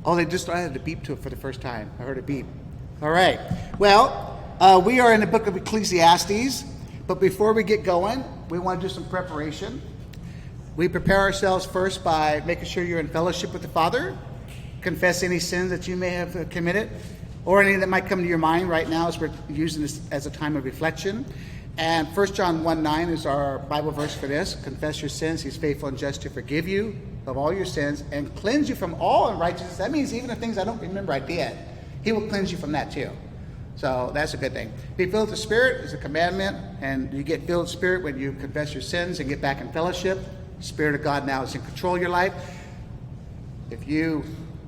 Oh, they just added a beep to it for the first time. I heard a beep. All right. Well, we are in the book of Ecclesiastes, but before we get going, we want to do some preparation. We prepare ourselves first by making sure you're in fellowship with the Father, confess any sins that you may have committed, or any that might come to your mind right now as we're using this as a time of reflection. And 1 John 1:9 is our Bible verse for this. Confess your sins. He's faithful and just to forgive you of all your sins and cleanse you from all unrighteousness. That means even the things I don't remember I did, he will cleanse you from that too. So that's a good thing. Be filled with the Spirit is a commandment, and you get filled with the Spirit when you confess your sins and get back in fellowship. The Spirit of God now is in control of your life. If you,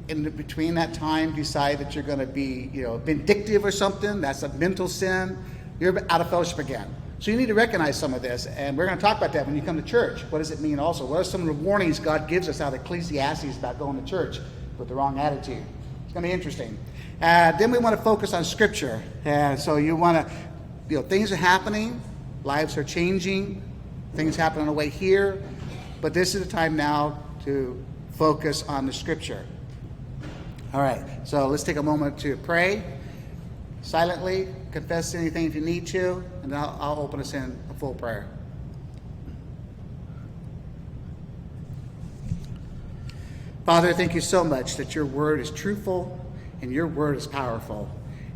in between that time, decide that you're going to be, vindictive or something, that's a mental sin, you're out of fellowship again. So you need to recognize some of this, and we're going to talk about that when you come to church. What does it mean also? What are some of the warnings God gives us out of Ecclesiastes about going to church with the wrong attitude? It's going to be interesting. Then we want to focus on Scripture. So you want to, things are happening, lives are changing, things happen on the way here, but this is the time now to focus on the Scripture. All right, so let's take a moment to pray silently, confess anything if you need to, and I'll open us in a full prayer. Father, thank you so much that your word is truthful and your word is powerful.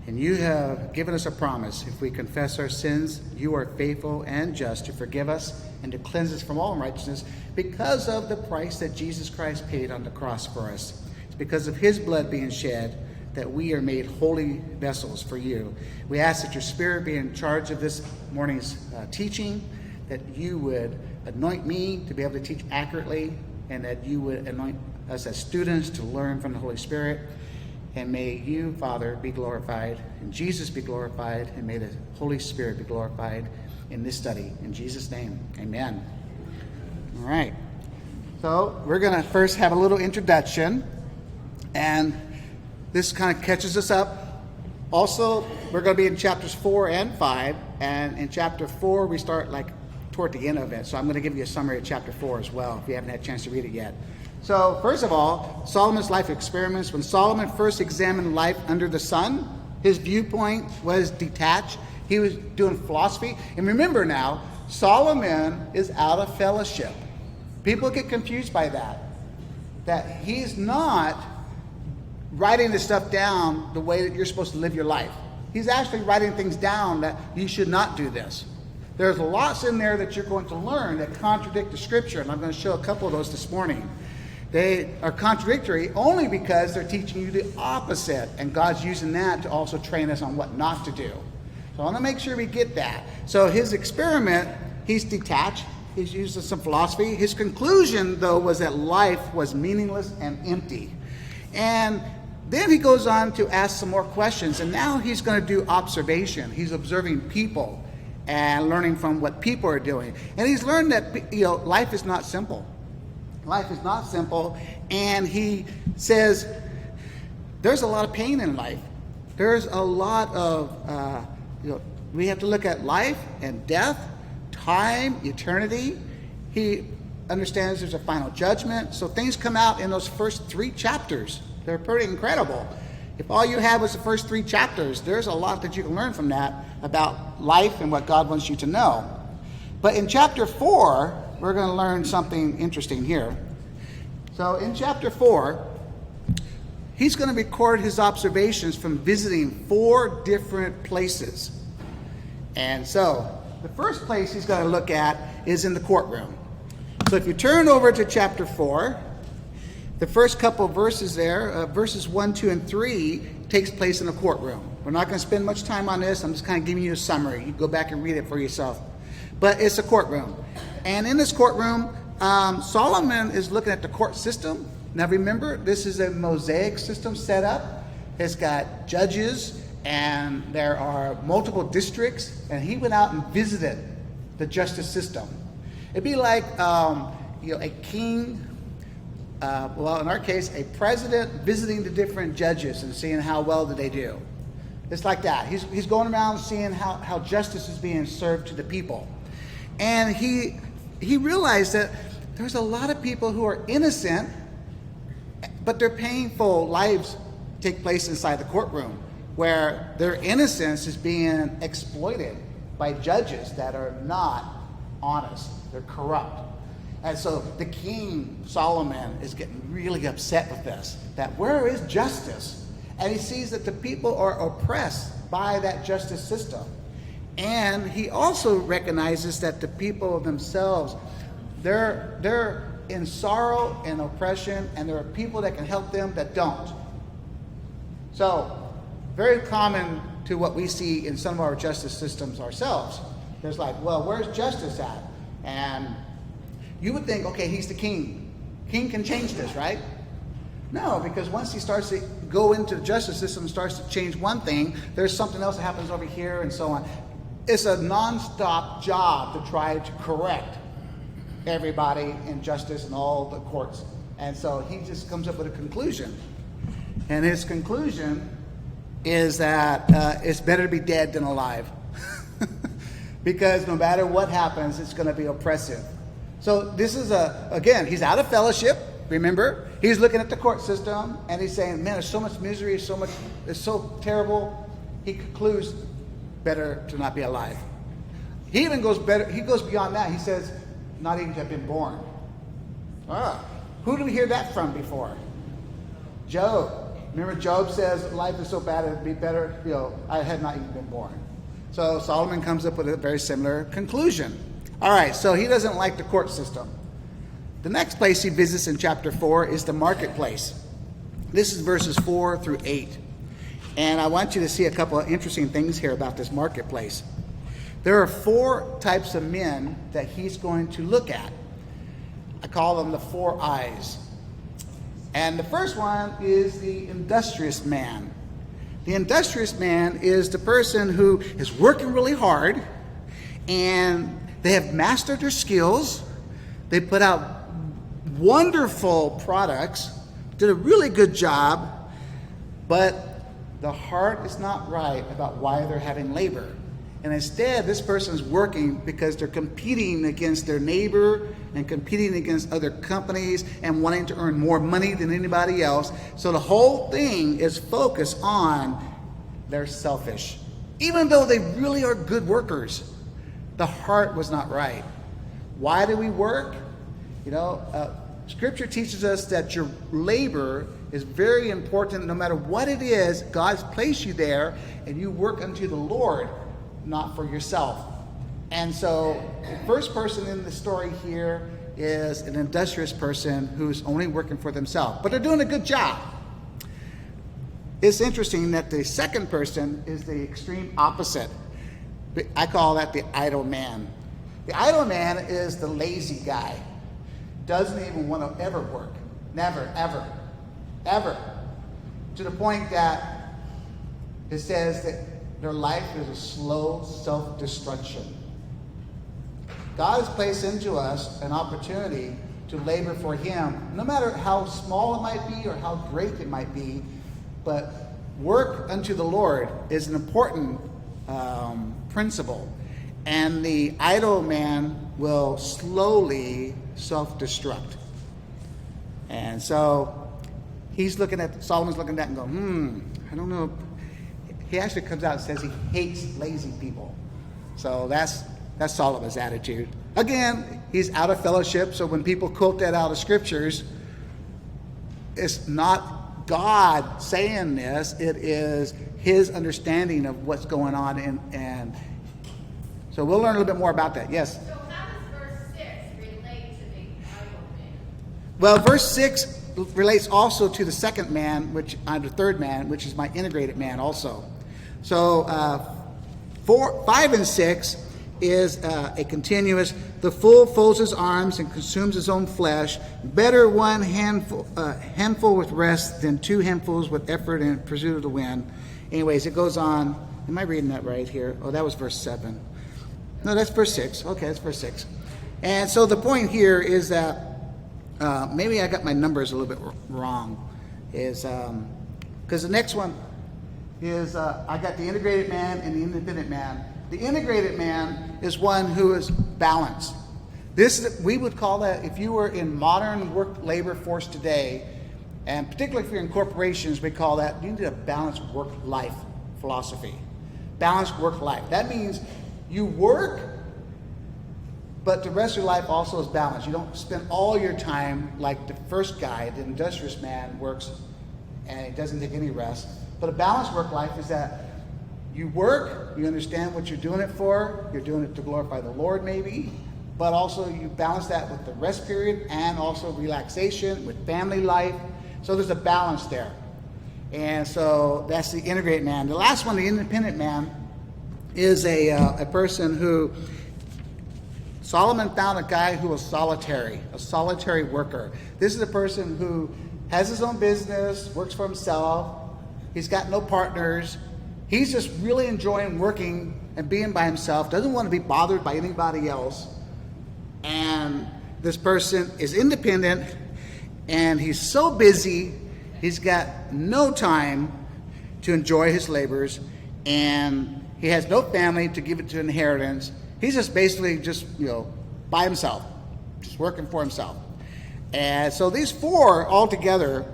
And you have given us a promise. If we confess our sins, you are faithful and just to forgive us and to cleanse us from all unrighteousness because of the price that Jesus Christ paid on the cross for us. It's because of his blood being shed that we are made holy vessels for you. We ask that your Spirit be in charge of this morning's teaching, that you would anoint me to be able to teach accurately, and that you would anoint us as students to learn from the Holy Spirit. And may you, Father, be glorified, and Jesus be glorified, and may the Holy Spirit be glorified in this study. In Jesus' name, amen. All right. So we're going to first have a little introduction, and this kind of catches us up. Also, we're going to be in chapters 4 and 5, and in chapter 4, we start toward the end of it. So I'm going to give you a summary of chapter 4 as well, if you haven't had a chance to read it yet. So, first of all, Solomon's life experiments. When Solomon first examined life under the sun, his viewpoint was detached. He was doing philosophy. And remember now, Solomon is out of fellowship. People get confused by that he's not writing this stuff down the way that you're supposed to live your life. He's actually writing things down that you should not do this. There's lots in there that you're going to learn that contradict the Scripture, and I'm going to show a couple of those this morning. They are contradictory only because they're teaching you the opposite, and God's using that to also train us on what not to do. So I want to make sure we get that. So his experiment, he's detached. He's using some philosophy. His conclusion, though, was that life was meaningless and empty. And then he goes on to ask some more questions, and now he's going to do observation. He's observing people and learning from what people are doing. And he's learned that life is not simple. Life is not simple, and he says there's a lot of pain in life. There's a lot of, we have to look at life and death, time, eternity. He understands there's a final judgment. So things come out in those first 3 chapters. They're pretty incredible. If all you have was the first 3 chapters, there's a lot that you can learn from that about life and what God wants you to know. But in chapter 4, we're going to learn something interesting here. So in chapter 4, he's going to record his observations from visiting 4 different places. And so the first place he's going to look at is in the courtroom. So if you turn over to chapter 4, the first couple verses there, verses 1, 2, and 3, takes place in a courtroom. We're not going to spend much time on this. I'm just kind of giving you a summary. You can go back and read it for yourself. But it's a courtroom. And in this courtroom, Solomon is looking at the court system. Now remember, this is a Mosaic system set up. It's got judges, and there are multiple districts. And he went out and visited the justice system. It'd be like a king, well, in our case, a president visiting the different judges and seeing how well do they do. It's like that. He's going around seeing how justice is being served to the people. And he realized that there's a lot of people who are innocent, but their painful lives take place inside the courtroom, where their innocence is being exploited by judges that are not honest. They're corrupt. And so the king, Solomon, is getting really upset with this, that where is justice? And he sees that the people are oppressed by that justice system. And he also recognizes that the people themselves, they're in sorrow and oppression, and there are people that can help them that don't. So, very common to what we see in some of our justice systems ourselves. There's like, well, where's justice at? And you would think, okay, he's the king. King can change this, right? No, because once he starts to go into the justice system and starts to change one thing, there's something else that happens over here and so on. It's a non-stop job to try to correct everybody in justice and all the courts. And so he just comes up with a conclusion. And his conclusion is that it's better to be dead than alive. Because no matter what happens, it's going to be oppressive. So this is again, he's out of fellowship, remember? He's looking at the court system and he's saying, man, there's so much misery, it's so terrible. He concludes, better to not be alive. He even goes beyond that. He says, not even to have been born. Who did we hear that from before? Job. Remember, Job says, life is so bad, it'd be better, I had not even been born. So Solomon comes up with a very similar conclusion. All right, so he doesn't like the court system. The next place he visits in chapter 4 is the marketplace. This is verses 4 through 8. And I want you to see a couple of interesting things here about this marketplace. There are 4 types of men that he's going to look at. I call them the 4 eyes. And the first one is the industrious man. The industrious man is the person who is working really hard, and they have mastered their skills. They put out wonderful products, did a really good job, but the heart is not right about why they're having labor. And instead, this person is working because they're competing against their neighbor and competing against other companies and wanting to earn more money than anybody else. So the whole thing is focused on they're selfish. Even though they really are good workers, the heart was not right. Why do we work? Scripture teaches us that your labor is very important. No matter what it is, God's placed you there, and you work unto the Lord, not for yourself. And so the first person in the story here is an industrious person who's only working for themselves, but they're doing a good job. It's interesting that the second person is the extreme opposite. I call that the idle man. The idle man is the lazy guy. Doesn't even want to ever work. Never, ever, ever. To the point that it says that their life is a slow self-destruction. God has placed into us an opportunity to labor for Him, no matter how small it might be or how great it might be. But work unto the Lord is an important principle. And the idle man will slowly self-destruct. And so Solomon's looking at that and going, I don't know. He actually comes out and says he hates lazy people. So that's Solomon's attitude. Again, he's out of fellowship, so when people quote that out of scriptures, it's not God saying this, it is his understanding of what's going on, and so we'll learn a little bit more about that. Yes? So how does verse 6 relate to the idle man? Well, verse 6 relates also to the second man, the third man, which is my integrated man also. So 5 and 6 is a continuous. The fool folds his arms and consumes his own flesh. Better one handful with rest than 2 handfuls with effort and pursuit of the wind. Anyways, it goes on. Am I reading that right here? Oh, that was verse 7. No, that's verse 6. Okay, that's verse 6. And so the point here is that maybe I got my numbers a little bit wrong. Is because the next one is I got the integrated man and the independent man. The integrated man is one who is balanced. We would call that, if you were in modern work labor force today, And particularly if you're in corporations, we call that, you need a balanced work-life philosophy. Balanced work-life. That means you work, but the rest of your life also is balanced. You don't spend all your time like the first guy, the industrious man, works and he doesn't take any rest. But a balanced work life is that you work, you understand what you're doing it for, you're doing it to glorify the Lord maybe, but also you balance that with the rest period and also relaxation with family life. So there's a balance there. And so that's the integrated man. The last one, the independent man, is a person who, Solomon found a guy who was a solitary worker. This is a person who has his own business, works for himself. He's got no partners. He's just really enjoying working and being by himself, doesn't want to be bothered by anybody else. And this person is independent, and he's so busy, he's got no time to enjoy his labors, and he has no family to give it to inheritance. He's just basically by himself, just working for himself. And so these four altogether,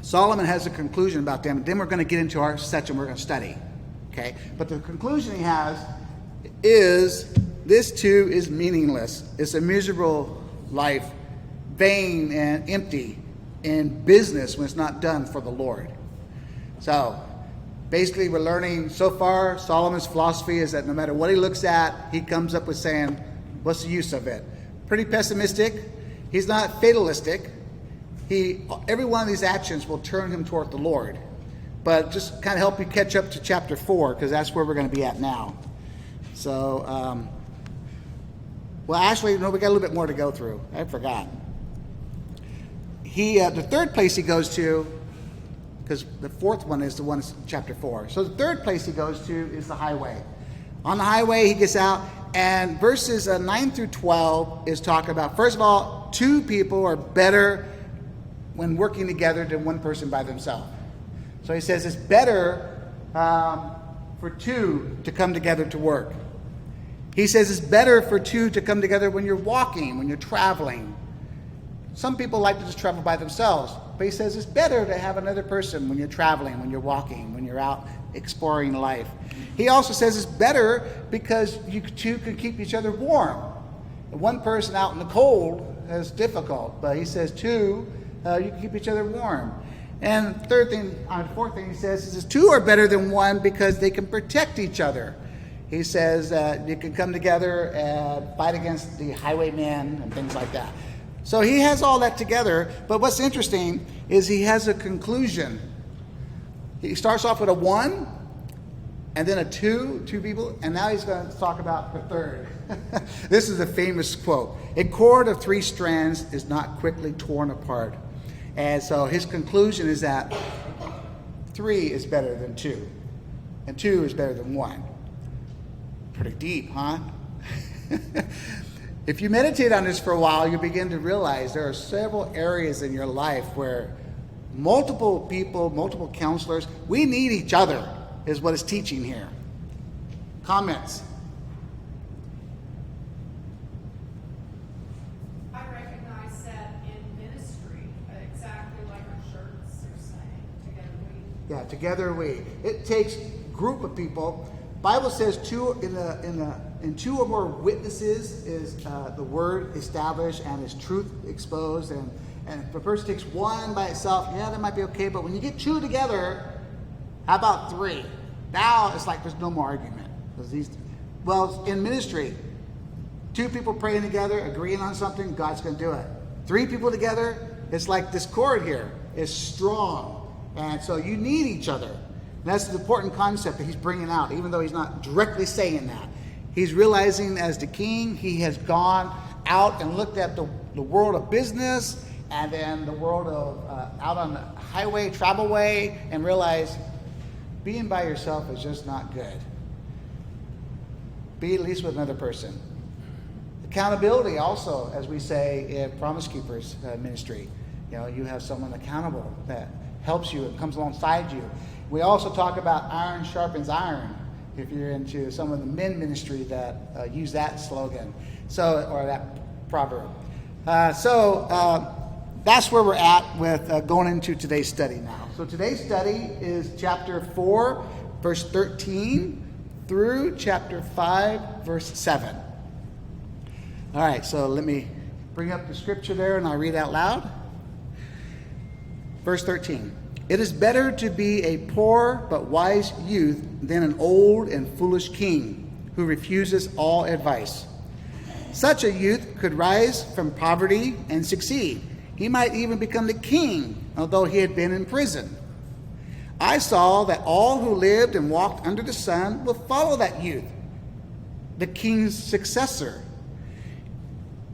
Solomon has a conclusion about them. Then we're going to get into our section we're going to study. Okay? But the conclusion he has is this too is meaningless. It's a miserable life, vain and empty in business when it's not done for the Lord. So basically we're learning so far, Solomon's philosophy is that no matter what he looks at, he comes up with saying, what's the use of it? Pretty pessimistic. He's not fatalistic. Every one of these actions will turn him toward the Lord. But just kind of help you catch up to chapter 4, because that's where we're going to be at now. So, we got a little bit more to go through. I forgot. The third place he goes to, because the fourth one is the one in chapter 4. So the third place he goes to is the highway. On the highway, he gets out, and verses 9 through 12 is talking about, first of all, two people are better when working together than one person by themselves. So he says it's better for two to come together to work. He says it's better for two to come together when you're walking, when you're traveling. Some people like to just travel by themselves, but he says it's better to have another person when you're traveling, when you're walking, when you're out exploring life. He also says it's better because you two can keep each other warm. One person out in the cold is difficult, but he says two, you can keep each other warm. And fourth thing he says is two are better than one because they can protect each other. He says you can come together and fight against the highwaymen and things like that. So he has all that together, but what's interesting is he has a conclusion. He starts off with a 1, and then a 2 people, and now he's going to talk about the third. This is a famous quote. A cord of 3 strands is not quickly torn apart. And so his conclusion is that 3 is better than 2, and 2 is better than 1. Pretty deep, huh? If you meditate on this for a while, you begin to realize there are several areas in your life where multiple people, multiple counselors, we need each other, is what it's teaching here. Comments? I recognize that in ministry, exactly like our shirts are saying, together we. Yeah, together we. It takes a group of people. Bible says in 2 or more witnesses is the word established and is truth exposed. And if a person takes 1 by itself, yeah, that might be okay. But when you get 2 together, how about 3? Now it's like there's no more argument. In ministry, 2 people praying together, agreeing on something, God's going to do it. 3 people together, it's like this cord here is strong. And so you need each other. And that's the important concept that he's bringing out, even though he's not directly saying that. He's realizing as the king, he has gone out and looked at the world of business and then the world of out on the highway, travelway, and realized being by yourself is just not good. Be at least with another person. Accountability also, as we say in Promise Keepers ministry. You have someone accountable that helps you and comes alongside you. We also talk about iron sharpens iron, if you're into some of the men ministry that use that slogan, or that proverb. That's that's where we're at with going into today's study now. So today's study is chapter 4, verse 13 through chapter 5, verse 7. All right, so let me bring up the scripture there and I'll read out loud. Verse 13. It is better to be a poor but wise youth than an old and foolish king who refuses all advice. Such a youth could rise from poverty and succeed. He might even become the king, although he had been in prison. I saw that all who lived and walked under the sun will follow that youth, the king's successor.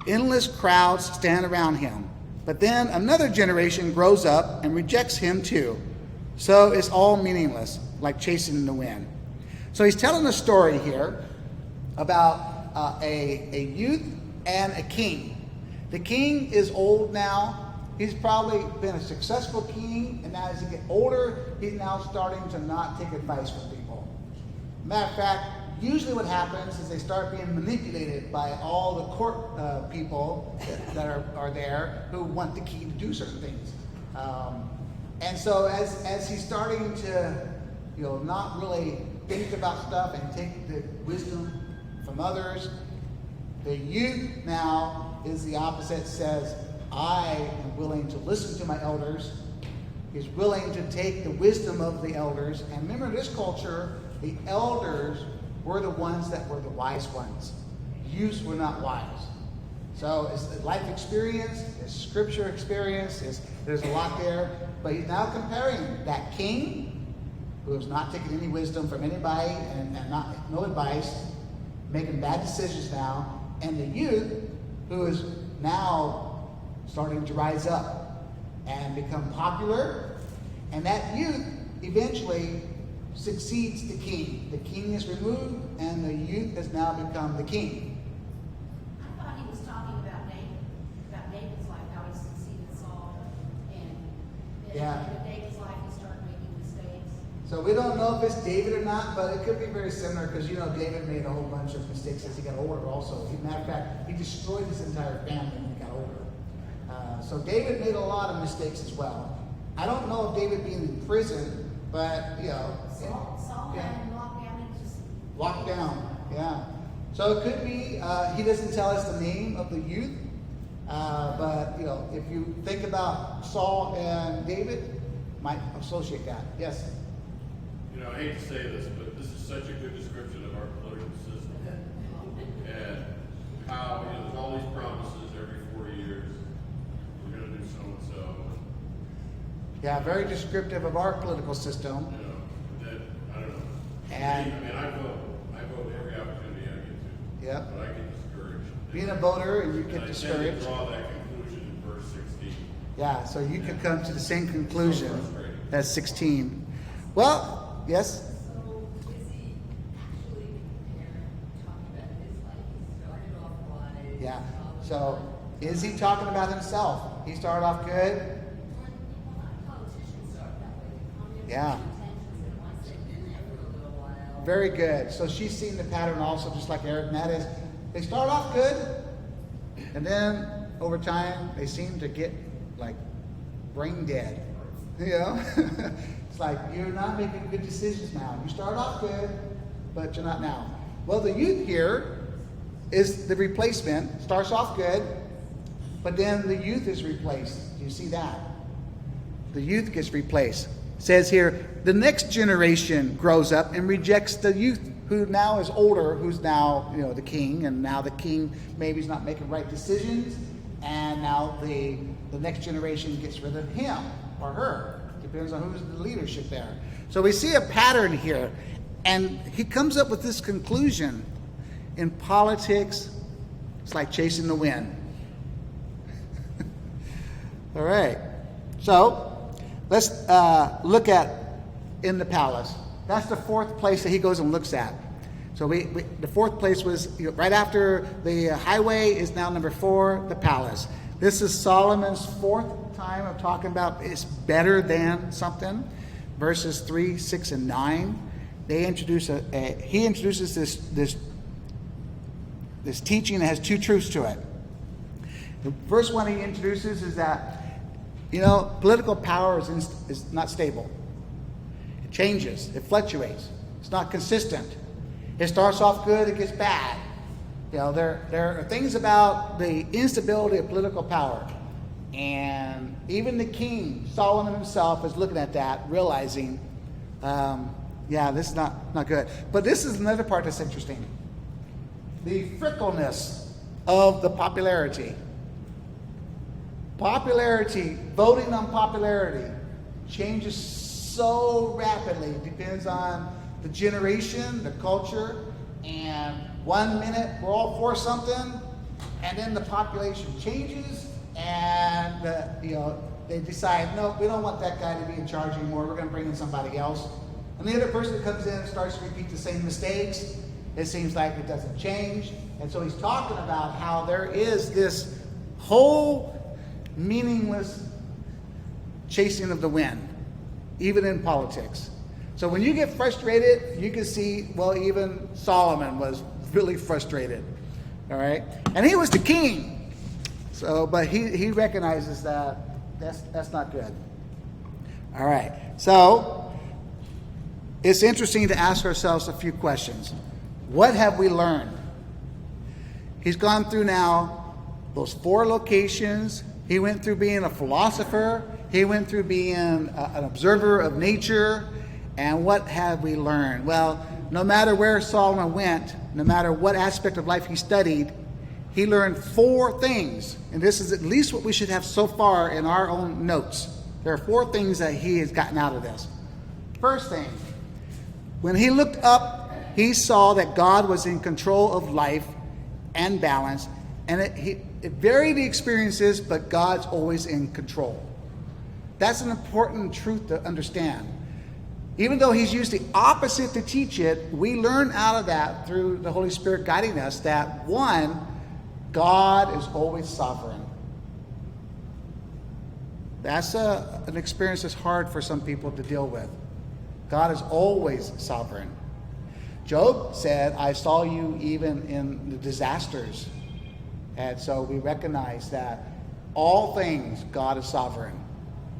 Endless crowds stand around him. But then another generation grows up and rejects him too. So it's all meaningless, like chasing the wind. So he's telling a story here about a youth and a king. The king is old now. He's probably been a successful king, and now as he gets older, he's now starting to not take advice from people. Matter of fact, usually what happens is they start being manipulated by all the court people that are there who want the king to do certain things. And so as he's starting to, not really think about stuff and take the wisdom from others, the youth now is the opposite, says, I am willing to listen to my elders. He's willing to take the wisdom of the elders. And remember, in this culture, the elders were the ones that were the wise ones. Youths were not wise. So it's the life experience, it's scripture experience, there's a lot there. But he's now comparing that king, who is not taking any wisdom from anybody and no advice, making bad decisions now, and the youth who is now starting to rise up and become popular. And that youth eventually succeeds the king. The king is removed, and the youth has now become the king. I thought he was talking about David's life, how he succeeded Saul, and in David's life he started making mistakes. So we don't know if it's David or not, but it could be very similar because David made a whole bunch of mistakes as he got older. Also, as a matter of fact, he destroyed his entire family when he got older. So David made a lot of mistakes as well. I don't know if David being in prison, but Saul had him locked down and just locked down. Yeah. So it could be he doesn't tell us the name of the youth, but if you think about Saul and David, might associate that. Yes. I hate to say this, but this is such a good description of our political system, and how there's all these promises every 4 years. We're going to do so and so. Yeah, very descriptive of our political system. That I don't know. And I vote every opportunity I get to. Yep. But I get discouraged. Being a voter and you And get I discouraged. tend to draw that conclusion in verse 16. Yeah, so you could come to the same conclusion So frustrating. as 16. Well, yes. So is he actually talking about his life? He started off wise. Yeah. So is he talking about himself? He started off good. Politicians start that way. They come in with Yeah. intentions, and once they've been there for a little while. Very good. So she's seen the pattern also, just like Eric, and that is they start off good, and then over time they seem to get like brain dead. It's like you're not making good decisions now. You start off good, but you're not now. Well, the youth here is the replacement. Starts off good, but then the youth is replaced. Do you see that? The youth gets replaced. It says here, the next generation grows up and rejects the youth who now is older, who's now, the king, and now the king maybe is not making right decisions, and now the next generation gets rid of him or her. Depends on who's the leadership there. So we see a pattern here, and he comes up with this conclusion. In politics, it's like chasing the wind. All right. So let's look at in the palace. That's the fourth place that he goes and looks at. So the fourth place was right after the highway is now number 4, the palace. This is Solomon's fourth time of talking about it's better than something. Verses 3, 6, and 9. They introduce he introduces this teaching that has 2 truths to it. The first one he introduces is that You know, political power is not stable. It changes. It fluctuates. It's not consistent. It starts off good, it gets bad. You know, there are things about the instability of political power. And even the king, Solomon himself, is looking at that, realizing, this is not good. But this is another part that's interesting. The fickleness of the popularity. Popularity, voting on popularity, changes so rapidly. It depends on the generation, the culture, and 1 minute we're all for something, and then the population changes, and they decide, no, we don't want that guy to be in charge anymore. We're going to bring in somebody else. And the other person comes in and starts to repeat the same mistakes. It seems like it doesn't change. And so he's talking about how there is this whole meaningless chasing of the wind, even in politics. So when you get frustrated, you can see, well, even Solomon was really frustrated. All right? And he was the king. So, but he recognizes that that's not good. All right. So it's interesting to ask ourselves a few questions. What have we learned? He's gone through now those 4 locations. He went through being a philosopher. He went through being an observer of nature. And what have we learned? Well, no matter where Solomon went, no matter what aspect of life he studied, he learned 4 things. And this is at least what we should have so far in our own notes. There are 4 things that he has gotten out of this. First thing, when he looked up, he saw that God was in control of life and balance. And it varied the experiences, but God's always in control. That's an important truth to understand. Even though he's used the opposite to teach it, we learn out of that through the Holy Spirit guiding us that, one, God is always sovereign. That's an experience that's hard for some people to deal with. God is always sovereign. Job said, I saw you even in the disasters. And so we recognize that all things, God is sovereign.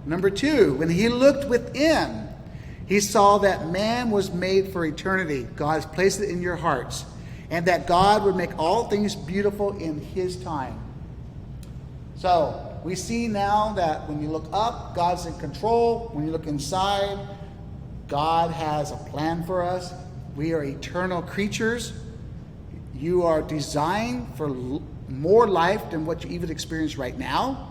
Number 2, when he looked within, he saw that man was made for eternity. God has placed it in your hearts. And that God would make all things beautiful in his time. So we see now that when you look up, God's in control. When you look inside, God has a plan for us. We are eternal creatures. You are designed for more life than what you even experience right now.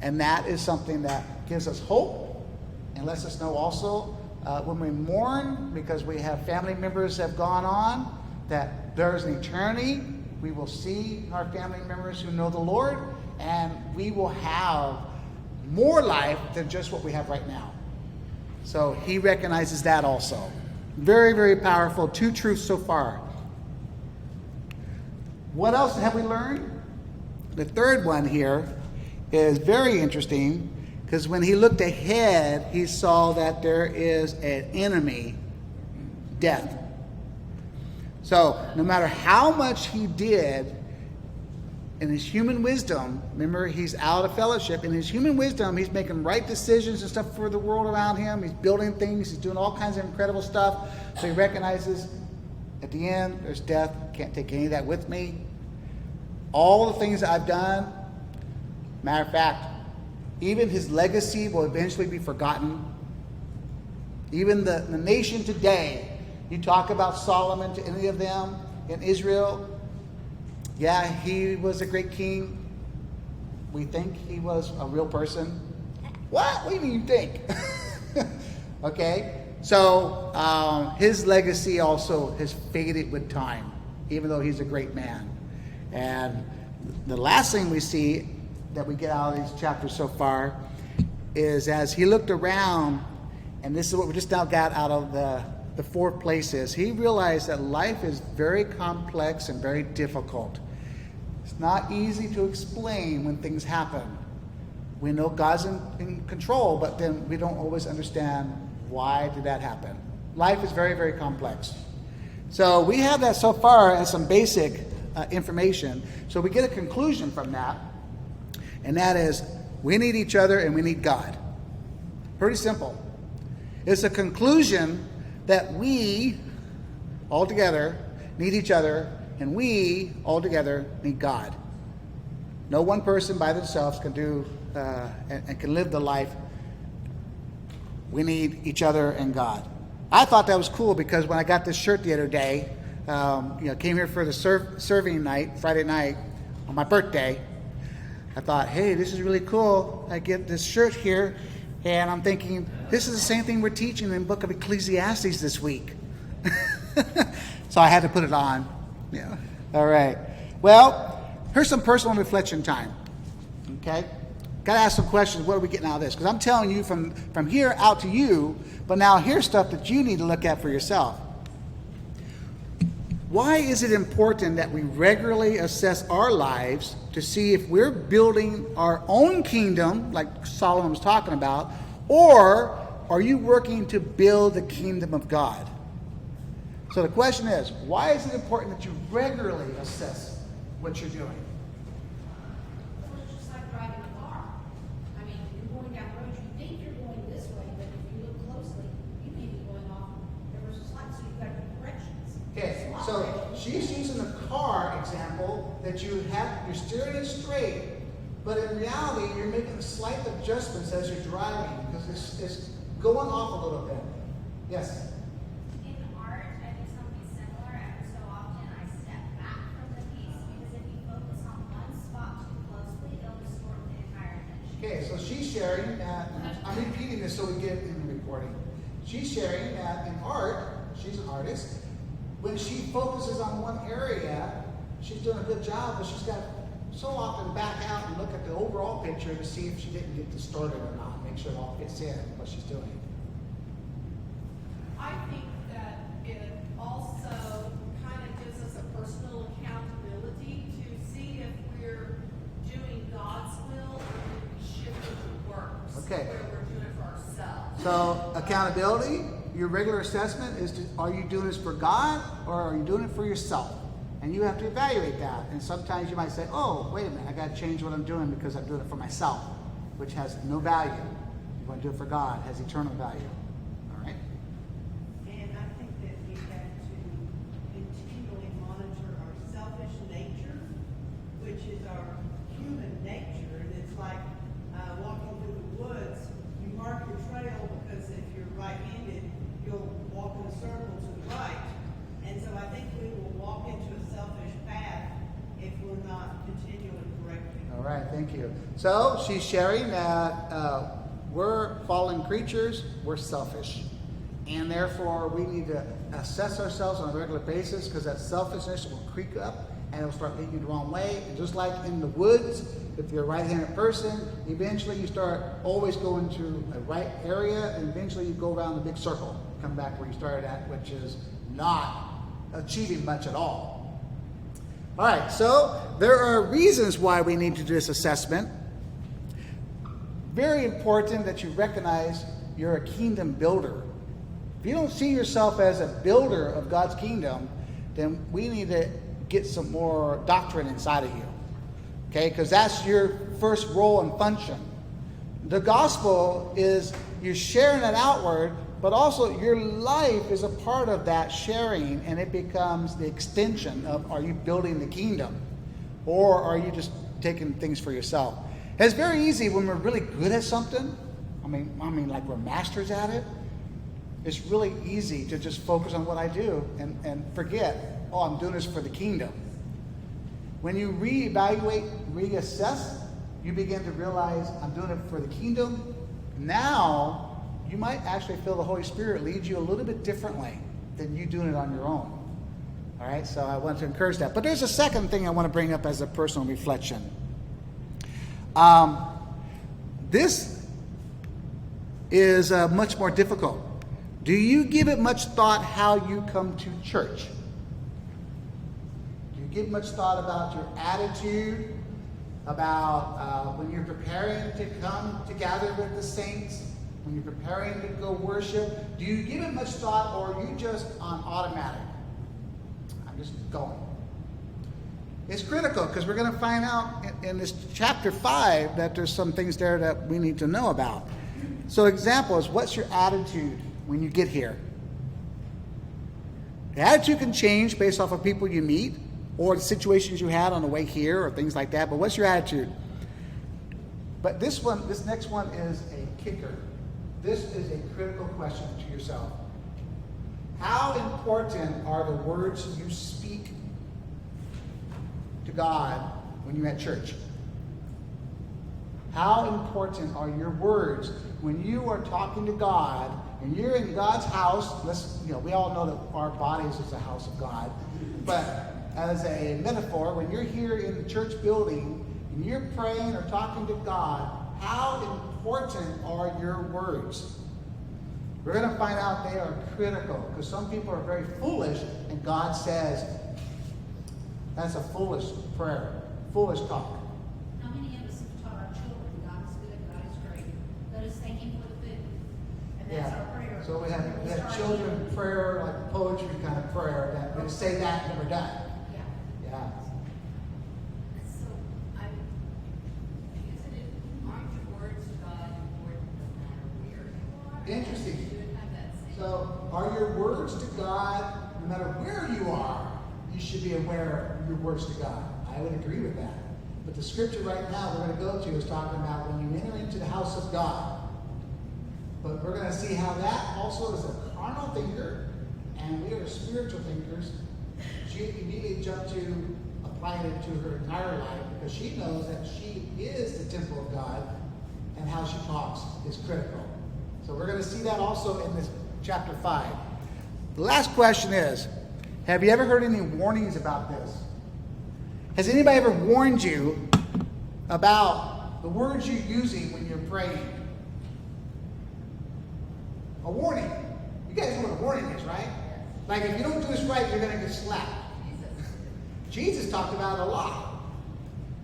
And that is something that gives us hope and lets us know also when we mourn because we have family members that have gone on, that there's an eternity. We will see our family members who know the Lord, and we will have more life than just what we have right now. So he recognizes that also. Very, very powerful. 2 truths so far. What else have we learned? The third one here is very interesting because when he looked ahead, he saw that there is an enemy, death. So no matter how much he did in his human wisdom, remember he's out of fellowship, in his human wisdom he's making right decisions and stuff for the world around him. He's building things, he's doing all kinds of incredible stuff. So he recognizes at the end there's death. Can't take any of that with me. All the things that I've done, matter of fact, even his legacy will eventually be forgotten. Even the nation today, you talk about Solomon to any of them in Israel, yeah, he was a great king. We think he was a real person. What do you mean you think? Okay, so his legacy also has faded with time, even though he's a great man. And the last thing we see that we get out of these chapters so far is as he looked around, and this is what we just now got out of the 4 places, he realized that life is very complex and very difficult. It's not easy to explain when things happen. We know God's in control, but then we don't always understand why did that happen. Life is very, very complex. So we have that so far as some basic information. So we get a conclusion from that, and that is we need each other and we need God. Pretty simple. It's a conclusion that we all together need each other and we all together need God. No one person by themselves can do and can live the life. We need each other and God. I thought that was cool because when I got this shirt the other day, came here for the serving night, Friday night, on my birthday. I thought, hey, this is really cool. I get this shirt here, and I'm thinking, this is the same thing we're teaching in the book of Ecclesiastes this week. So I had to put it on. Yeah. All right. Well, here's some personal reflection time. Okay? Got to ask some questions. What are we getting out of this? Because I'm telling you from here out to you, but now here's stuff that you need to look at for yourself. Why is it important that we regularly assess our lives to see if we're building our own kingdom, like Solomon was talking about, or are you working to build the kingdom of God? So the question is, why is it important that you regularly assess what you're doing? Well, it's just like driving a car. I mean, you're going down the road, you think you're going this way, but if you look closely, you may be going off ever so slightly, so you've got to do corrections. Okay, so she's using the car example that you're steering it straight, but in reality, you're making slight adjustments as you're driving because it's going off a little bit. Yes? In art, I do something similar. Every so often, I step back from the piece because if you focus on one spot too closely, it'll distort the entire attention. Okay, so she's sharing that, I'm repeating this so we get it in the recording. She's sharing that in art, she's an artist, when she focuses on one area, she's doing a good job, but she's got so often back out and look at the overall picture to see if she didn't get distorted or not, make sure it all fits in what she's doing. I think that it also kind of gives us a personal accountability to see if we're doing God's will or if we shift it to works. Okay. Where we're doing it for ourselves. So accountability, your regular assessment is are you doing this for God or are you doing it for yourself? And you have to evaluate that. And sometimes you might say, oh, wait a minute, I got to change what I'm doing because I'm doing it for myself, which has no value. You want to do it for God, it has eternal value. All right? And I think that we have to continually monitor our selfish nature, which is our human nature. And it's like walking through the woods. You mark your trail because if you're right-handed, you'll walk in a circle to the right. And so I think we will walk into a selfish path if we're not continually correcting. All right, thank you. So she's sharing that we're fallen creatures, we're selfish. And therefore, we need to assess ourselves on a regular basis because that selfishness will creep up and it'll start leading you the wrong way. And just like in the woods, if you're a right-handed person, eventually you start always going to a right area and eventually you go around the big circle, come back where you started at, which is not achieving much at all. All right, so there are reasons why we need to do this assessment. Very important that you recognize you're a kingdom builder. If you don't see yourself as a builder of God's kingdom, then we need to get some more doctrine inside of you. Okay, because that's your first role and function. The gospel is you're sharing it outward, but also your life is a part of that sharing, and it becomes the extension of, are you building the kingdom? Or are you just taking things for yourself? It's very easy when we're really good at something. I mean, like we're masters at it. It's really easy to just focus on what I do and forget, oh, I'm doing this for the kingdom. When you reevaluate, reassess, you begin to realize I'm doing it for the kingdom. Now, you might actually feel the Holy Spirit lead you a little bit differently than you doing it on your own. All right, so I want to encourage that. But there's a second thing I want to bring up as a personal reflection. This is much more difficult. Do you give it much thought how you come to church? Do you give much thought about your attitude, about when you're preparing to come to gather with the saints, when you're preparing to go worship? Do you give it much thought, or are you just on automatic? I'm just going. It's critical because we're going to find out in this chapter 5 that there's some things there that we need to know about. So example is, what's your attitude when you get here? The attitude can change based off of people you meet or the situations you had on the way here or things like that. But what's your attitude? But this next one is a kicker. This is a critical question to yourself. How important are the words you speak to God when you're at church? How important are your words when you are talking to God and you're in God's house? We all know that our bodies is the house of God. But as a metaphor, when you're here in the church building and you're praying or talking to God, how important are your words? We're going to find out they are critical, because some people are very foolish, and God says, that's a foolish prayer, foolish talk. How many of us have taught our children, God is good, God is great, let us thank Him for the food? And that's our prayer. So we have children prayer, like poetry kind of prayer, that we say that and we're done. Yeah. Yeah. So, aren't your words to God important no matter where you are? Interesting. You should have that same. So, are your words to God, no matter where you are, you should be aware of your words to God? I would agree with that. But the scripture right now we're going to go to is talking about when you enter into the house of God. But we're going to see how that also is a carnal thinker, and we are spiritual thinkers. She immediately jumped to applying it to her entire life, because she knows that she is the temple of God, and how she talks is critical. So we're going to see that also in this chapter 5. The last question is, have you ever heard any warnings about this? Has anybody ever warned you about the words you're using when you're praying? A warning. You guys know what a warning is, right? Like, if you don't do this right, you're going to get slapped. Jesus talked about it a lot.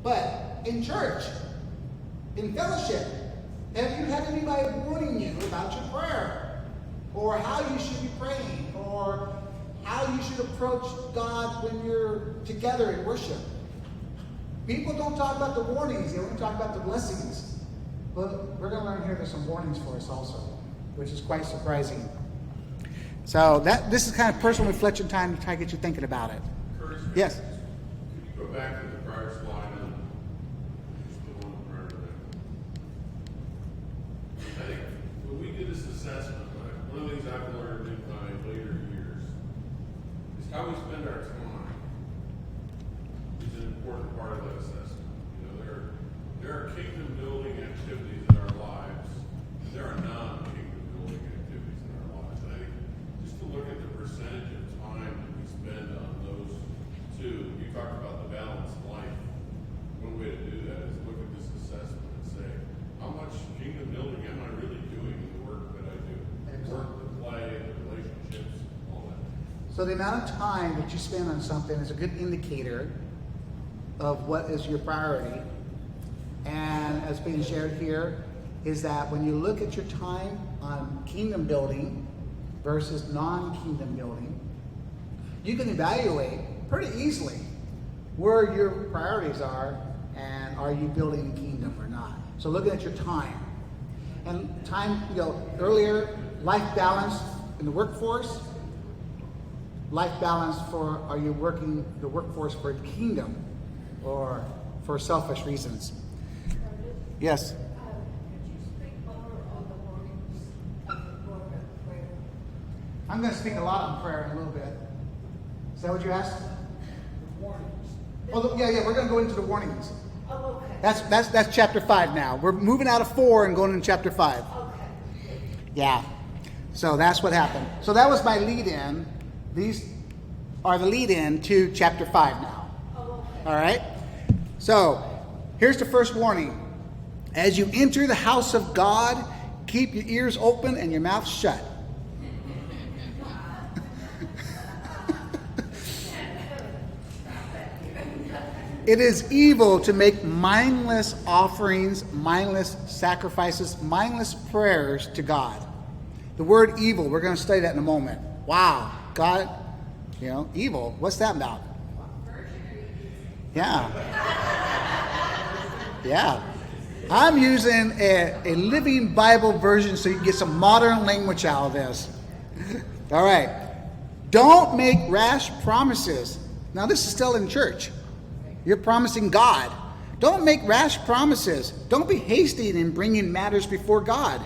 But in church, in fellowship, have you had anybody warning you about your prayer? Or how you should be praying? Or how you should approach God when you're together in worship? People don't talk about the warnings. They only talk about the blessings. But we're going to learn here there's some warnings for us also, which is quite surprising. So this is kind of personal reflection time to try to get you thinking about it. Curtis, Yes. could you go back to the prior slide and just the one prior to that? I think when we do this assessment, one of the things I've learned in my later years is how we spend our time is an important part of that assessment. There are kingdom building activities in our lives, and there are non-kingdom building activities in our lives. And I think just to look at the percentage of time that we spend on those two, you talked about the balanced life. One way to do that is look at this assessment and say, how much kingdom building am I really doing in the work that I do? The work, the play, the relationships, all that. So the amount of time that you spend on something is a good indicator of what is your priority. And as being shared here, is that when you look at your time on kingdom building versus non-kingdom building, you can evaluate pretty easily where your priorities are, and are you building the kingdom or not. So looking at your time. And time, earlier, life balance in the workforce, life balance for, are you working the workforce for the kingdom or for selfish reasons? Yes. Could you speak more on the warnings of the book of prayer? I'm going to speak a lot on prayer in a little bit. Is that what you asked? The warnings. Oh, yeah, we're going to go into the warnings. Oh, okay. That's chapter 5 now. We're moving out of 4 and going into chapter 5. Okay. Yeah. So that's what happened. So that was my lead-in. These are the lead-in to chapter 5 now. Oh, okay. All right? So here's the first warning. As you enter the house of God, keep your ears open and your mouth shut. It is evil to make mindless offerings, mindless sacrifices, mindless prayers to God. The word evil, we're going to study that in a moment. Wow, God, evil, what's that about? Yeah. Yeah. I'm using a Living Bible version so you can get some modern language out of this. All right. Don't make rash promises. Now, this is still in church. You're promising God. Don't make rash promises. Don't be hasty in bringing matters before God.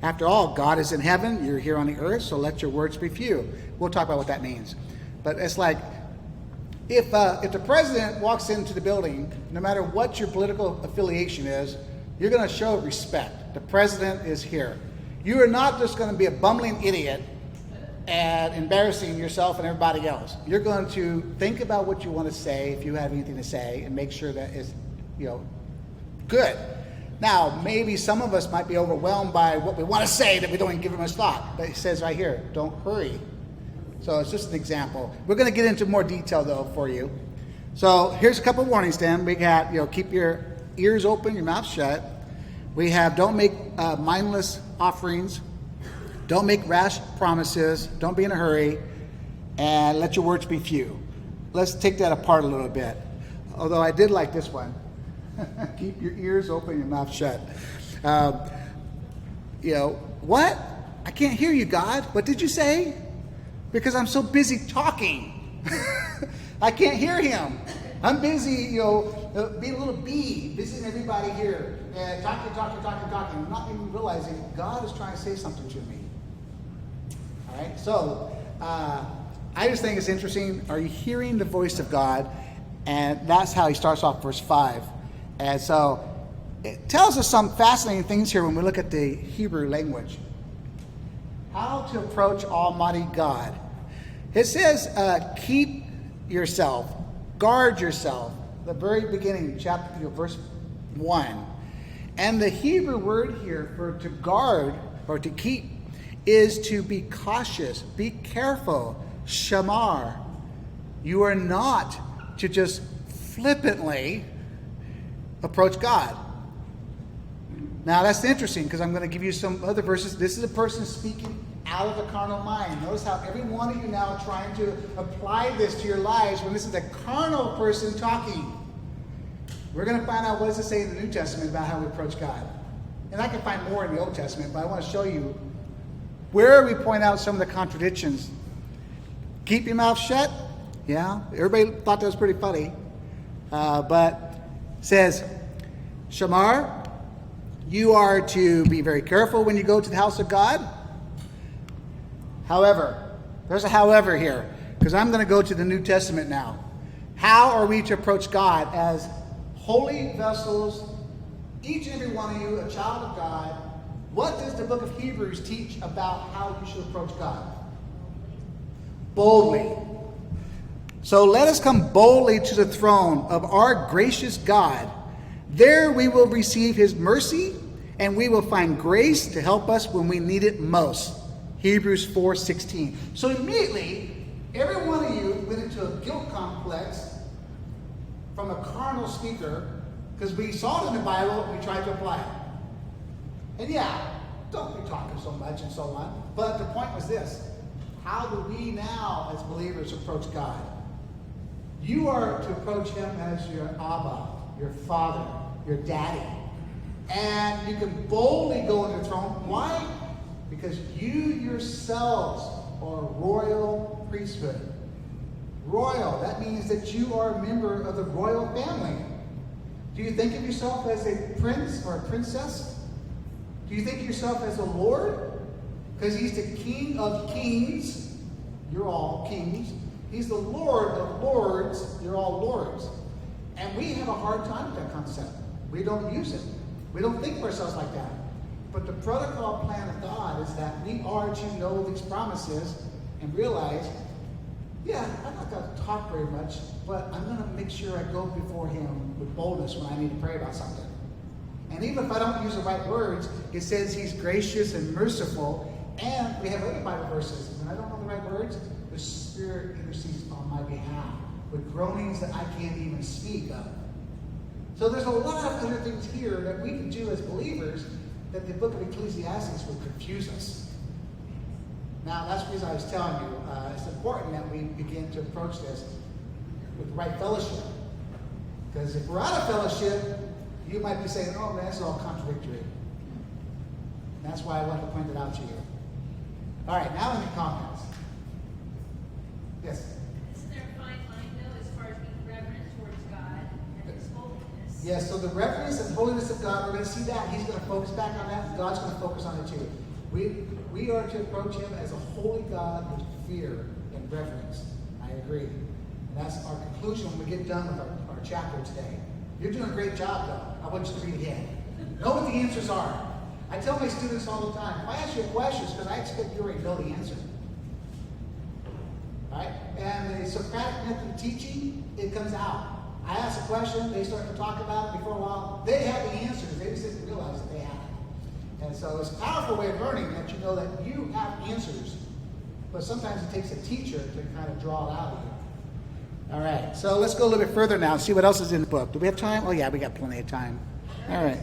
After all, God is in heaven. You're here on the earth, so let your words be few. We'll talk about what that means. But it's like, if the president walks into the building, no matter what your political affiliation is, you're going to show respect. The president is here. You are not just going to be a bumbling idiot and embarrassing yourself and everybody else. You're going to think about what you want to say, if you have anything to say, and make sure that it's, good. Now, maybe some of us might be overwhelmed by what we want to say that we don't even give it much thought. But it says right here, don't hurry. So it's just an example. We're going to get into more detail, though, for you. So here's a couple of warnings, then. We got, keep your ears open, your mouth shut. We have, don't make mindless offerings. Don't make rash promises. Don't be in a hurry. And let your words be few. Let's take that apart a little bit. Although I did like this one. Keep your ears open, your mouth shut. What? I can't hear you, God. What did you say? Because I'm so busy talking. I can't hear him. I'm busy, being a little bee, visiting everybody here, and talking, not even realizing God is trying to say something to me. All right, so I just think it's interesting. Are you hearing the voice of God? And that's how he starts off verse 5. And so it tells us some fascinating things here when we look at the Hebrew language. How to approach Almighty God. It says, keep yourself, guard yourself. The very beginning, chapter, verse 1. And the Hebrew word here for to guard or to keep is to be cautious, be careful, shamar. You are not to just flippantly approach God. Now that's interesting because I'm going to give you some other verses. This is a person speaking out of the carnal mind. Notice how every one of you now are trying to apply this to your lives when this is a carnal person talking. We're going to find out what does it say in the New Testament about how we approach God. And I can find more in the Old Testament, but I want to show you where we point out some of the contradictions. Keep your mouth shut. Yeah, everybody thought that was pretty funny. But it says, Shamar, you are to be very careful when you go to the house of God. However, there's a however here, because I'm going to go to the New Testament now. How are we to approach God as holy vessels, each and every one of you, a child of God? What does the book of Hebrews teach about how you should approach God? Boldly. So let us come boldly to the throne of our gracious God. There we will receive his mercy, and we will find grace to help us when we need it most. Hebrews 4:16. So immediately, every one of you went into a guilt complex from a carnal speaker, because we saw it in the Bible and we tried to apply it. And yeah, don't be talking so much and so on. But the point was this. How do we now, as believers, approach God? You are to approach him as your Abba, your Father, your Daddy. And you can boldly go into the throne. Why? Because you yourselves are royal priesthood. Royal, that means that you are a member of the royal family. Do you think of yourself as a prince or a princess? Do you think of yourself as a lord? Because he's the King of kings. You're all kings. He's the Lord of lords. You're all lords. And we have a hard time with that concept. We don't use it. We don't think of ourselves like that. But the protocol plan of God is that we are to know these promises and realize, yeah, I'm not going to talk very much, but I'm going to make sure I go before him with boldness when I need to pray about something. And even if I don't use the right words, it says he's gracious and merciful. And we have other Bible verses. When I don't know the right words, the Spirit intercedes on my behalf with groanings that I can't even speak of. So there's a lot of other things here that we can do as believers that the book of Ecclesiastes will confuse us. Now, that's the reason I was telling you, it's important that we begin to approach this with the right fellowship. Because if we're out of fellowship, you might be saying, oh man, that's all contradictory. And that's why I wanted to point it out to you. All right, now any comments? Yes? Isn't there a fine line, though, as far as being reverent towards God and His holiness? Yes, so the reverence and holiness of God, we're going to see that. He's going to focus back on that, and God's going to focus on it too. We are to approach Him as a holy God with fear and reverence. I agree. And that's our conclusion when we get done with our chapter today. You're doing a great job, though. I want you to read again. Know what the answers are. I tell my students all the time, if I ask you a question, it's because I expect you already know the answer. Right? And the Socratic method of teaching, it comes out. I ask a question, they start to talk about it. Before a while, they have the answers. They just didn't realize that they had it. And so it's a powerful way of learning that you know that you have answers. But sometimes it takes a teacher to kind of draw it out of you. All right, so let's go a little bit further now and see what else is in the book. Do we have time? Oh, yeah, we got plenty of time. All right.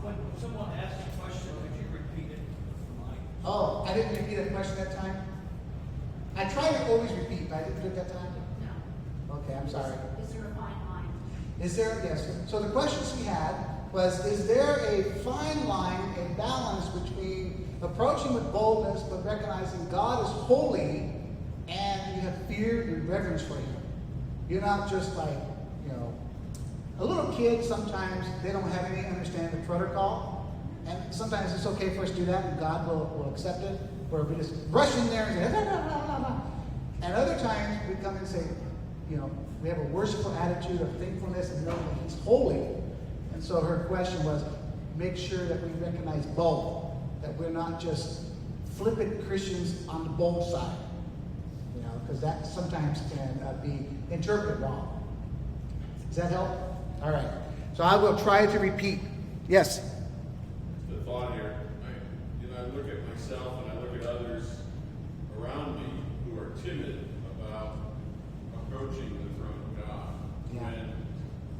When someone asks a question, could you repeat it for Mike? Oh, I didn't repeat a question that time? I try to always repeat, but I didn't do it that time? No. Okay, I'm sorry. Is there a fine line? Is there, yes. So the questions we had was, is there a fine line, a balance between approaching with boldness, but recognizing God is holy and you have fear and reverence for Him? You're not just like, a little kid, sometimes they don't have any understanding of protocol. And sometimes it's okay for us to do that and God will accept it. Where we just rush in there and say, blah, blah, blah, blah. And other times we come and say, we have a worshipful attitude of thankfulness and knowing that He's holy. And so her question was, make sure that we recognize both. That we're not just flippant Christians on the bold side. Because that sometimes can be interpreted wrong. Does that help? All right. So I will try to repeat. Yes? The thought here, I look at myself and I look at others around me who are timid about approaching the throne of God when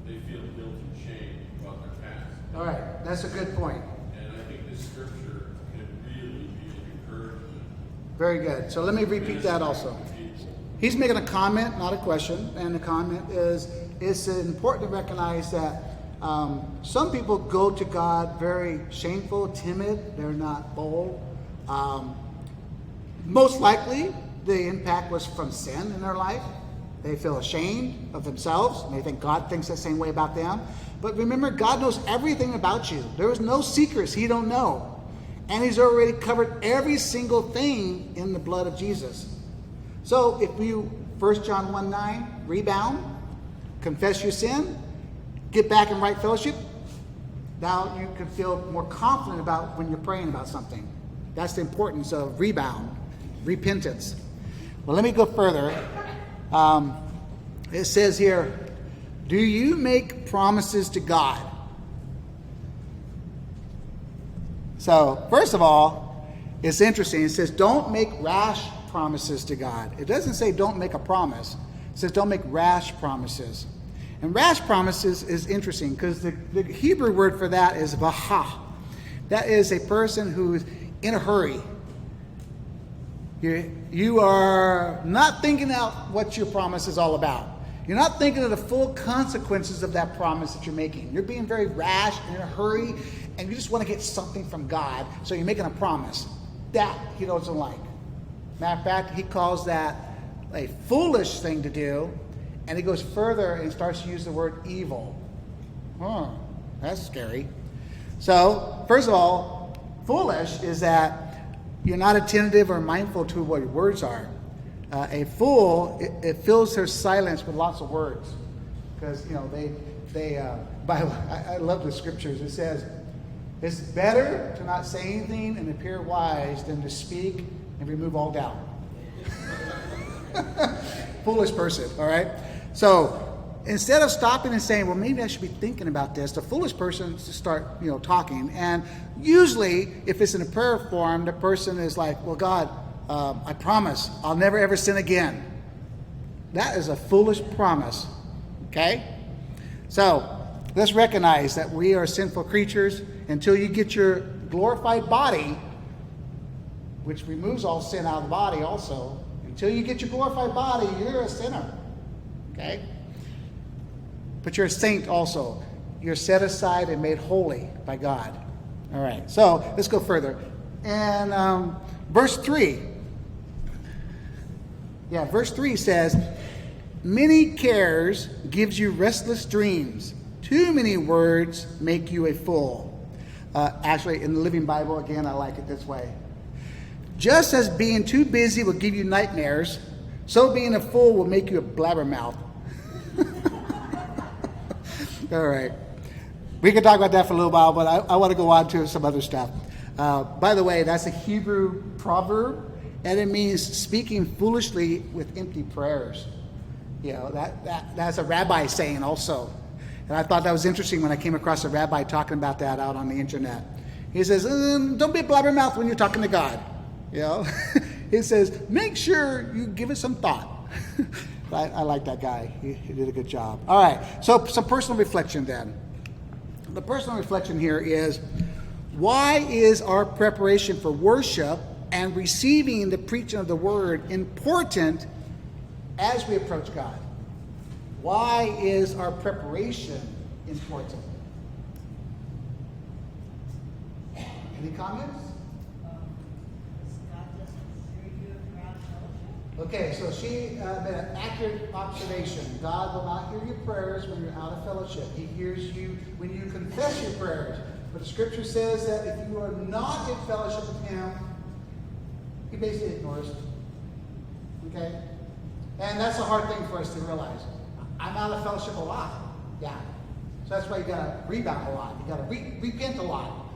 they feel guilt and shame about their past. All right. That's a good point. And I think this scripture can really be an encouragement. Very good. So let me repeat that also. He's making a comment, not a question. And the comment is, it's important to recognize that some people go to God very shameful, timid. They're not bold. Most likely, the impact was from sin in their life. They feel ashamed of themselves. And they think God thinks the same way about them. But remember, God knows everything about you. There is no secrets He don't know. And He's already covered every single thing in the blood of Jesus. So if you, 1 John 1:9, rebound, confess your sin, get back in right fellowship, now you can feel more confident about when you're praying about something. That's the importance of rebound, repentance. Well, let me go further. It says here, do you make promises to God? So, first of all, it's interesting. It says, don't make rash promises to God. It doesn't say don't make a promise. It says don't make rash promises. And rash promises is interesting because the Hebrew word for that is vaha. That is a person who's in a hurry. You are not thinking out what your promise is all about. You're not thinking of the full consequences of that promise that you're making. You're being very rash and in a hurry, and you just want to get something from God, so you're making a promise. That He doesn't like. Matter of fact, He calls that a foolish thing to do, and He goes further and starts to use the word evil. That's scary. So, first of all, foolish is that you're not attentive or mindful to what your words are. A fool, it fills her silence with lots of words. Because, I love the scriptures. It says, it's better to not say anything and appear wise than to speak and remove all doubt. Foolish person, all right? So instead of stopping and saying, well, maybe I should be thinking about this, the foolish person to start, talking. And usually, if it's in a prayer form, the person is like, well, God, I promise I'll never ever sin again. That is a foolish promise, okay? So let's recognize that we are sinful creatures until you get your glorified body, which removes all sin out of the body also. Until you get your glorified body, you're a sinner. Okay? but you're a saint also. You're set aside and made holy by God. All right, so let's go further. And verse 3. Yeah, verse 3 says, many cares gives you restless dreams. Too many words make you a fool. Actually, in the Living Bible, again, I like it this way. Just as being too busy will give you nightmares, so being a fool will make you a blabbermouth. All right. We can talk about that for a little while, but I want to go on to some other stuff. By the way, that's a Hebrew proverb, and it means speaking foolishly with empty prayers. You know, that's a rabbi saying also. And I thought that was interesting when I came across a rabbi talking about that out on the internet. He says, don't be a blabbermouth when you're talking to God. You know, he says, make sure you give it some thought. I like that guy. He did a good job. All right, so some personal reflection then. The personal reflection here is, why is our preparation for worship and receiving the preaching of the word important as we approach God? Why is our preparation important? Any comments? God doesn't hear you if you're out of fellowship. Okay, so she made an accurate observation. God will not hear your prayers when you're out of fellowship. He hears you when you confess your prayers. But the scripture says that if you are not in fellowship with him, he basically ignores it. Okay? And that's a hard thing for us to realize. I'm out of fellowship a lot. Yeah. So that's why you got to rebound a lot. You got to repent a lot.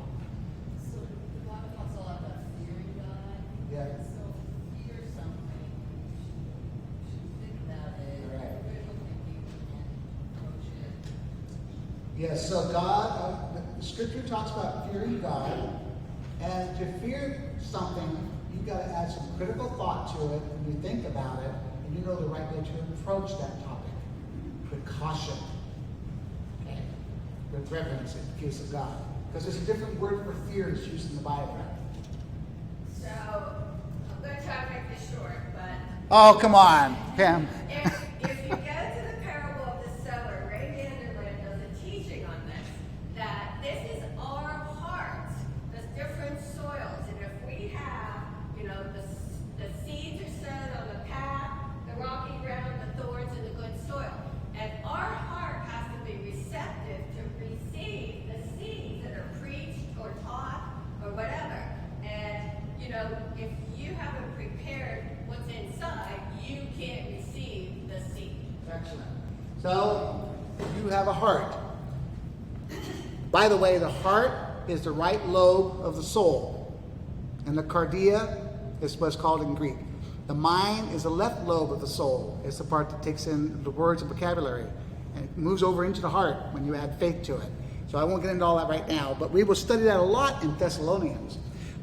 So the Bible talks a lot about fearing God. Yeah. So fear something, you should think about it, Right. critical thinking, and approach it. Yes, so God, the scripture talks about fearing God. And to fear something, you've got to add some critical thought to it, and you think about it, and you know the right way to approach that topic. With caution. Okay? With reverence in the case of God. Because there's a different word for fear that's used in the Bible. So, I'm going to try to make this short, but Oh, come on, Pam. if you go to the parable of the sower, Ray Vanderland does a teaching on this, that this is our heart, the different soils, and if we have, the seeds are sown on the path, the rocky ground, the thorns, and the good soil, and our heart has to be receptive to receive the seeds that are preached or taught or whatever, and if you haven't prepared what's inside, you can't receive the seed. Excellent. So, you have a heart. By the way, the heart is the right lobe of the soul. And the cardia is what's called in Greek. The mind is the left lobe of the soul. It's the part that takes in the words and vocabulary. And it moves over into the heart when you add faith to it. So I won't get into all that right now, but we will study that a lot in Thessalonians.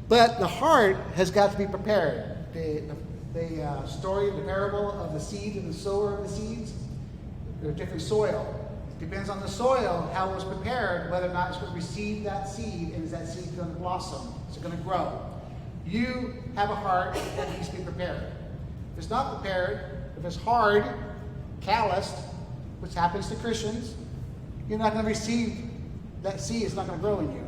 But the heart has got to be prepared. The story, the parable of the seed and the sower of the seeds, they're different soil. It depends on the soil, how it was prepared, whether or not it's going to receive that seed, and is that seed going to blossom? Is it going to grow? You have a heart that needs to be prepared. If it's not prepared, if it's hard, calloused, which happens to Christians, you're not going to receive that seed. It's not going to grow in you.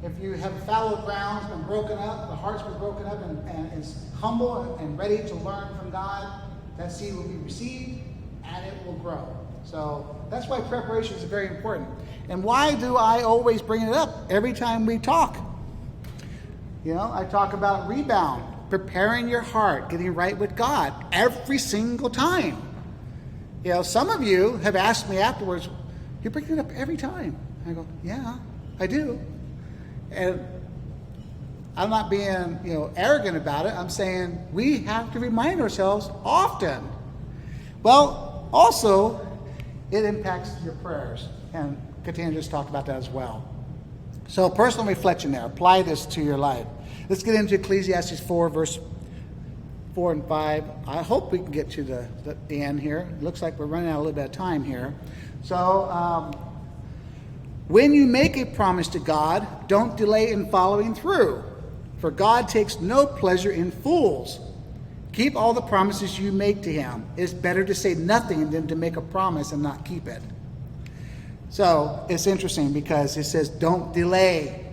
If you have fallow ground, it's been broken up, the heart's been broken up, and is humble and ready to learn from God, that seed will be received, and it will grow. So that's why preparation is very important. And why do I always bring it up every time we talk? I talk about rebound, preparing your heart, getting right with God every single time. Some of you have asked me afterwards, you bring it up every time. I go, yeah, I do. And I'm not being, arrogant about it. I'm saying we have to remind ourselves often. Well, also, it impacts your prayers. And Katina just talked about that as well. So personal reflection there. Apply this to your life. Let's get into Ecclesiastes 4, verse 4 and 5. I hope we can get to the end here. It looks like we're running out a little bit of time here. So, when you make a promise to God, don't delay in following through, for God takes no pleasure in fools. Keep all the promises you make to him. It's better to say nothing than to make a promise and not keep it. So it's interesting because it says, don't delay.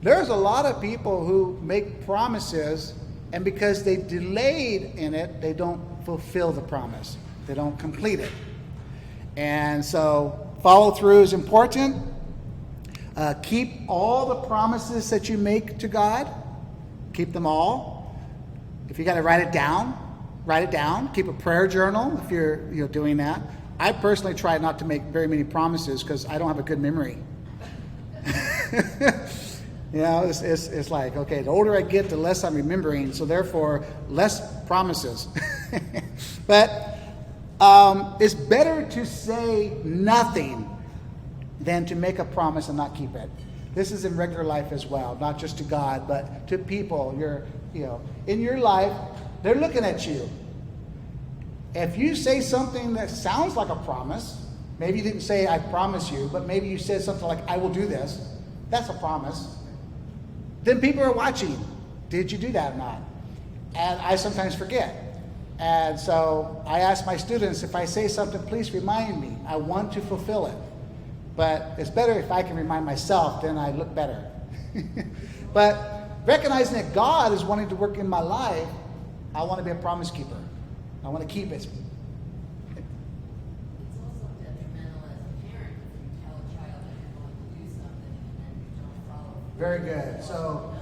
There's a lot of people who make promises, and because they delayed in it, they don't fulfill the promise. They don't complete it. And so follow through is important. Keep all the promises that you make to God. Keep them all. If you got to write it down, write it down. Keep a prayer journal if you're doing that. I personally try not to make very many promises because I don't have a good memory. It's like, okay, the older I get, the less I'm remembering, so therefore, less promises. But it's better to say nothing than to make a promise and not keep it. This is in regular life as well, not just to God, but to people. In your life, they're looking at you. If you say something that sounds like a promise, maybe you didn't say, I promise you, but maybe you said something like, I will do this. That's a promise. Then people are watching. Did you do that or not? And I sometimes forget. And so I ask my students, if I say something, please remind me. I want to fulfill it. But it's better if I can remind myself, then I look better. But recognizing that God is wanting to work in my life, I want to be a promise keeper. I want to keep it. It's also detrimental as a parent if you tell a child that you're going to do something and then you don't follow. Very good. So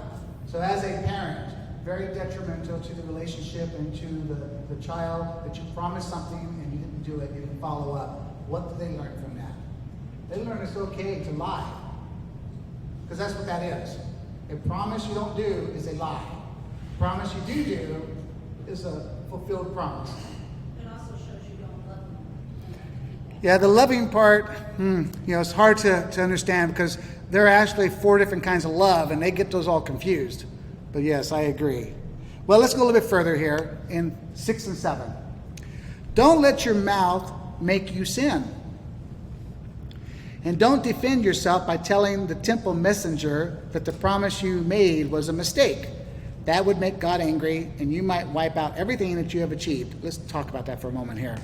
as a parent, very detrimental to the relationship and to the child that you promised something and you didn't do it, you didn't follow up. What do they learn from that? They learn it's okay to lie. Because that's what that is. A promise you don't do is a lie. A promise you do is a fulfilled promise. It also shows you don't love them. Yeah, the loving part, it's hard to understand because there are actually 4 different kinds of love, and they get those all confused. But yes, I agree. Well, let's go a little bit further here in 6 and 7. Don't let your mouth make you sin. And don't defend yourself by telling the temple messenger that the promise you made was a mistake. That would make God angry, and you might wipe out everything that you have achieved. Let's talk about that for a moment here.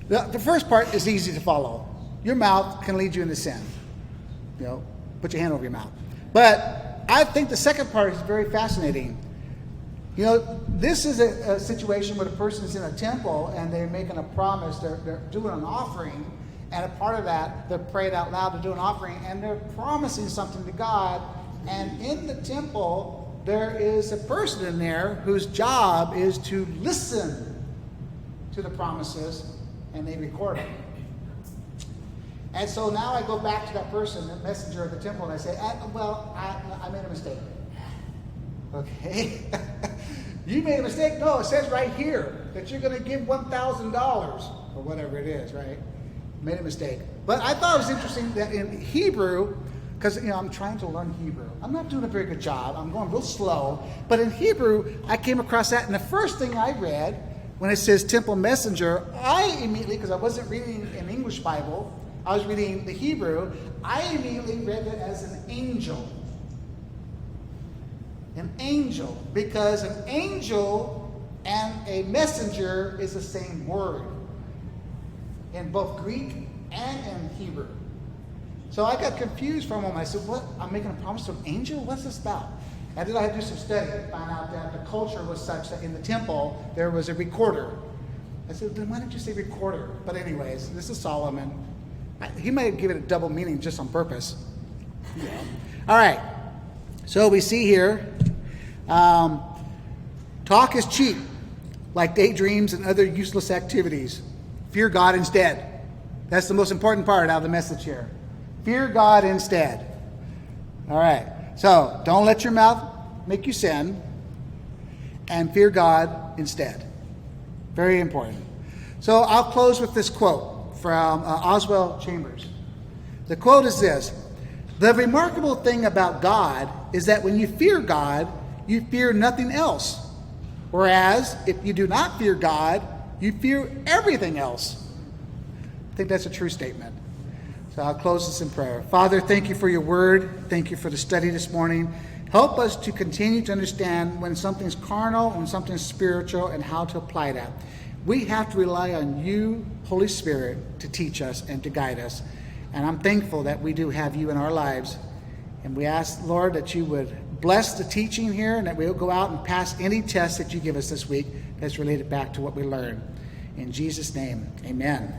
The first part is easy to follow. Your mouth can lead you into sin. Put your hand over your mouth. But I think the second part is very fascinating. This is a situation where the person is in a temple and they're making a promise. They're doing an offering. And a part of that, they're praying out loud to do an offering. And they're promising something to God. And in the temple, there is a person in there whose job is to listen to the promises. And they record it. And so now I go back to that person, the messenger of the temple, and I say, I made a mistake. Okay. You made a mistake? No, it says right here that you're going to give $1,000 or whatever it is, right? Made a mistake. But I thought it was interesting that in Hebrew, because I'm trying to learn Hebrew. I'm not doing a very good job. I'm going real slow. But in Hebrew, I came across that, and the first thing I read, when it says temple messenger, I immediately, because I wasn't reading an English Bible, I was reading the Hebrew, I immediately read it as an angel. An angel, because an angel and a messenger is the same word in both Greek and in Hebrew. So I got confused for a moment. I said, what? I'm making a promise to an angel? What's this about? And then I had to do some study and find out that the culture was such that in the temple there was a recorder. I said, then why didn't you say recorder? But anyways, this is Solomon. He might have given it a double meaning just on purpose. Yeah. All right. So we see here, talk is cheap, like daydreams and other useless activities. Fear God instead. That's the most important part out of the message here. Fear God instead. All right. So don't let your mouth make you sin, and fear God instead. Very important. So I'll close with this quote from Oswald Chambers. The quote is this: "The remarkable thing about God is that when you fear God, you fear nothing else. Whereas if you do not fear God, you fear everything else." I think that's a true statement. So I'll close this in prayer. Father, thank you for your word. Thank you for the study this morning. Help us to continue to understand when something's carnal, when something's spiritual, and how to apply that. We have to rely on you, Holy Spirit, to teach us and to guide us. And I'm thankful that we do have you in our lives. And we ask, Lord, that you would bless the teaching here and that we'll go out and pass any test that you give us this week that's related back to what we learned. In Jesus' name, amen.